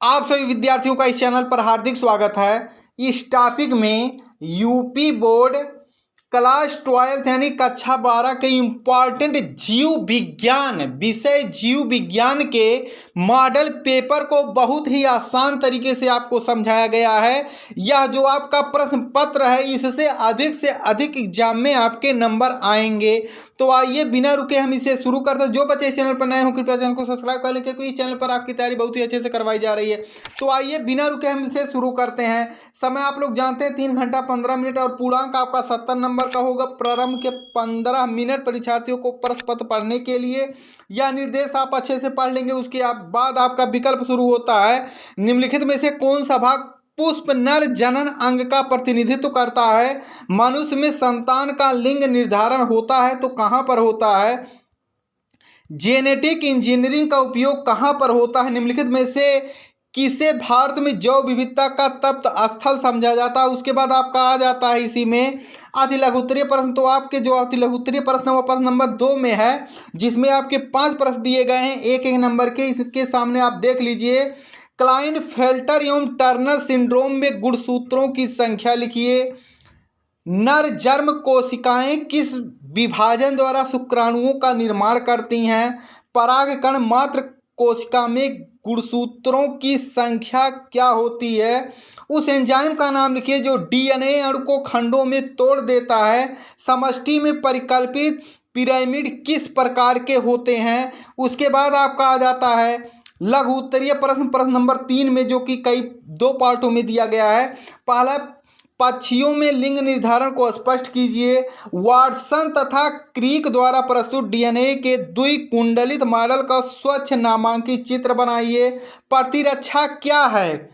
आप सभी विद्यार्थियों का इस चैनल पर हार्दिक स्वागत है। इस टॉपिक में यूपी बोर्ड क्लास 12 यानी कक्षा 12 के इम्पॉर्टेंट जीव विज्ञान विषय जीव विज्ञान के मॉडल पेपर को बहुत ही आसान तरीके से आपको समझाया गया है। यह जो आपका प्रश्न पत्र है इससे अधिक एग्जाम में आपके नंबर आएंगे। तो आइए बिना रुके हम इसे शुरू करते हैं। जो बच्चे इस चैनल पर नए हो कृपया चैनल को सब्सक्राइब कर लें, क्योंकि इस चैनल पर आपकी तैयारी बहुत ही अच्छे से करवाई जा रही है। तो आइए बिना रुके हम इसे शुरू करते हैं। समय आप लोग जानते हैं 3 घंटा 15 मिनट और पूर्णांक आपका 70 नंबर का होगा। प्रारंभ के 15 मिनट परीक्षार्थियों को प्रश्न पत्र पढ़ने के लिए यह निर्देश आप अच्छे से पढ़ लेंगे। उसके बाद आपका विकल्प शुरू होता है। निम्नलिखित में से कौन सा भाग पुष्प नर जनन अंग का प्रतिनिधित्व करता है? मनुष्य में संतान का लिंग निर्धारण होता है तो कहां पर होता है? जेनेटिक इंजीनियरिंग का उपयोग कहां पर होता है? निम्नलिखित में से किसे भारत में जैव विविधता का तप्त स्थल समझा जाता है? उसके बाद आपका आ जाता है इसी में अति लघुत्तरीय प्रश्न। तो आपके जो अति लघुत्तरीय प्रश्न वो प्रश्न नंबर 2 में है, जिसमें आपके 5 प्रश्न दिए गए हैं एक नंबर के। इसके सामने आप देख लीजिए। क्लाइनफेल्टर एवं टर्नर सिंड्रोम में गुणसूत्रों की संख्या लिखिए। नर जर्म कोशिकाएं किस विभाजन द्वारा शुक्राणुओं का निर्माण करती हैं? परागकण मात्र कोशिका में गुणसूत्रों की संख्या क्या होती है? उस एंजाइम का नाम लिखिए जो डीएनए अणु को खंडों में तोड़ देता है। समष्टि में परिकल्पित पिरामिड किस प्रकार के होते हैं? उसके बाद आपका आ जाता है लघु उत्तरीय प्रश्न नंबर 3 में, जो कि कई 2 पार्टों में दिया गया है। पहला, पक्षियों में लिंग निर्धारण को स्पष्ट कीजिए। वाटसन तथा क्रीक द्वारा प्रस्तुत डीएनए के द्विकुंडलित मॉडल का स्वच्छ नामांकित चित्र बनाइए। प्रतिरक्षा क्या है?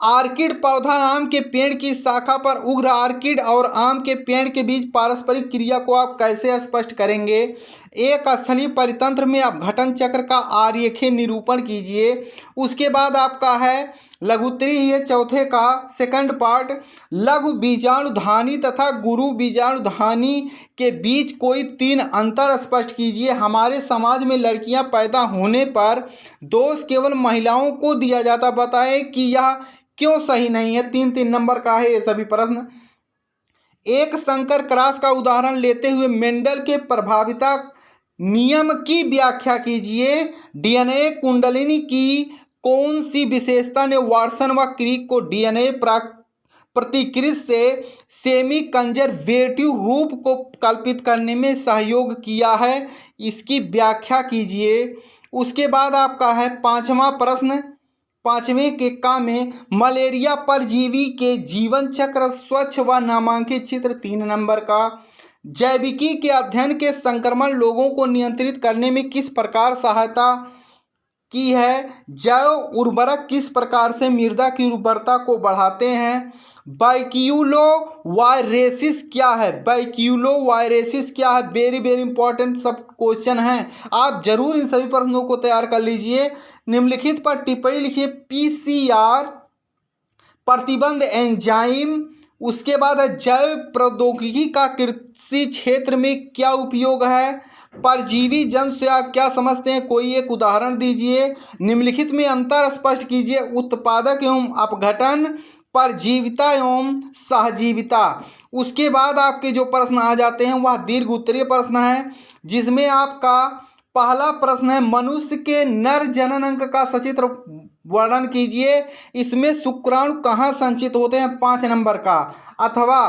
आर्किड पौधा आम के पेड़ की शाखा पर उग्र आर्किड और आम के पेड़ के बीच पारस्परिक क्रिया को आप कैसे स्पष्ट करेंगे? एक स्थलीय परितंत्र में अपघटन चक्र का आरेखीय निरूपण कीजिए। उसके बाद आपका है लघुत्तरीय है चौथे का सेकंड पार्ट। लघु बीजाणुधानी तथा गुरु बीजाणुधानी के बीच कोई 3 अंतर स्पष्ट कीजिए। हमारे समाज में लड़कियां पैदा होने पर दोष केवल महिलाओं को दिया जाता, बताएं कि यह क्यों सही नहीं है? 3 नंबर का है ये सभी प्रश्न। एक संकर क्रॉस का उदाहरण लेते हुए मेंडल के प्रभाविता नियम की व्याख्या कीजिए। डीएनए कुंडलिनी की कौन सी विशेषता ने वाटसन व क्रिक को डीएनए प्रतिकृति से सेमी कंजर्वेटिव रूप को कल्पित करने में सहयोग किया है? इसकी व्याख्या कीजिए। उसके बाद आपका है 5वां प्रश्न 5वें के का में मलेरिया परजीवी के जीवन चक्र स्वच्छ व नामांकित चित्र 3 नंबर का। जैविकी के अध्ययन के संक्रमण लोगों को नियंत्रित करने में किस प्रकार सहायता की है? जैव उर्वरक किस प्रकार से मृदा की उर्वरता को बढ़ाते हैं? बैक्यूलो वायरेसिस क्या है? बैक्यूलो वायरेसिस क्या है? वेरी वेरी इंपॉर्टेंट सब क्वेश्चन हैं, आप जरूर इन सभी प्रश्नों को तैयार कर लीजिए। निम्नलिखित पर टिप्पणी लिखिए। पीसीआर प्रतिबंध एंजाइम। उसके बाद जैव प्रौद्योगिकी का कृषि क्षेत्र में क्या उपयोग है? परजीवी जंतु से आप क्या समझते हैं? कोई एक उदाहरण दीजिए। निम्नलिखित में अंतर स्पष्ट कीजिए। उत्पादक एवं अपघटन, परजीविता एवं सहजीविता। उसके बाद आपके जो प्रश्न आ जाते हैं वह दीर्घ उत्तरीय प्रश्न है, जिसमें आपका पहला प्रश्न है मनुष्य के नर जनन अंग का सचित्र वर्णन कीजिए। इसमें शुक्राणु कहाँ संचित होते हैं? 5 नंबर का। अथवा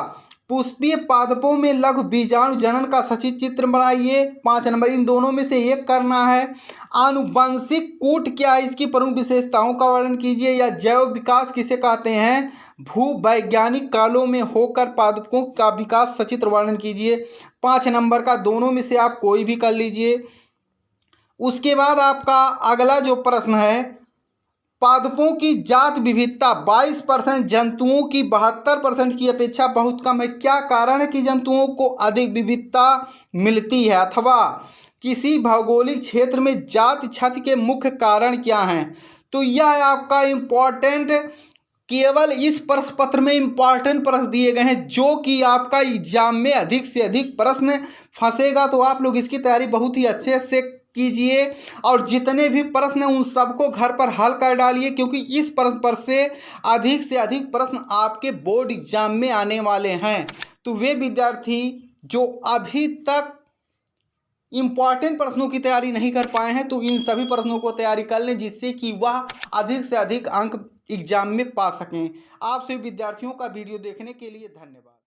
पुष्पीय पादपों में लघु बीजाणु जनन का सचित्र चित्र बनाइए। 5 नंबर। इन दोनों में से एक करना है। आनुवंशिक कूट क्या है? इसकी प्रमुख विशेषताओं का वर्णन कीजिए। या जैव विकास किसे कहते हैं? भूवैज्ञानिक कालों में होकर पादपों का विकास सचित्र वर्णन कीजिए। 5 नंबर का। दोनों में से आप कोई भी कर लीजिए। उसके बाद आपका अगला जो प्रश्न है, पादपों की जात विविधता 22% जंतुओं की 72% की अपेक्षा बहुत कम है। क्या कारण है कि जंतुओं को अधिक विविधता मिलती है? अथवा किसी भौगोलिक क्षेत्र में जाति क्षति के मुख्य कारण क्या हैं? तो यह है आपका इम्पॉर्टेंट, केवल इस प्रश्न पत्र में इम्पॉर्टेंट प्रश्न दिए गए हैं, जो कि आपका एग्जाम में अधिक से अधिक प्रश्न फंसेगा। तो आप लोग इसकी तैयारी बहुत ही अच्छे से कीजिए और जितने भी प्रश्न हैं उन सबको घर पर हल कर डालिए, क्योंकि इस प्रश्न पर से अधिक प्रश्न आपके बोर्ड एग्जाम में आने वाले हैं। तो वे विद्यार्थी जो अभी तक इम्पॉर्टेंट प्रश्नों की तैयारी नहीं कर पाए हैं तो इन सभी प्रश्नों को तैयारी कर लें, जिससे कि वह अधिक से अधिक अंक एग्जाम में पा सकें। आप सभी विद्यार्थियों का वीडियो देखने के लिए धन्यवाद।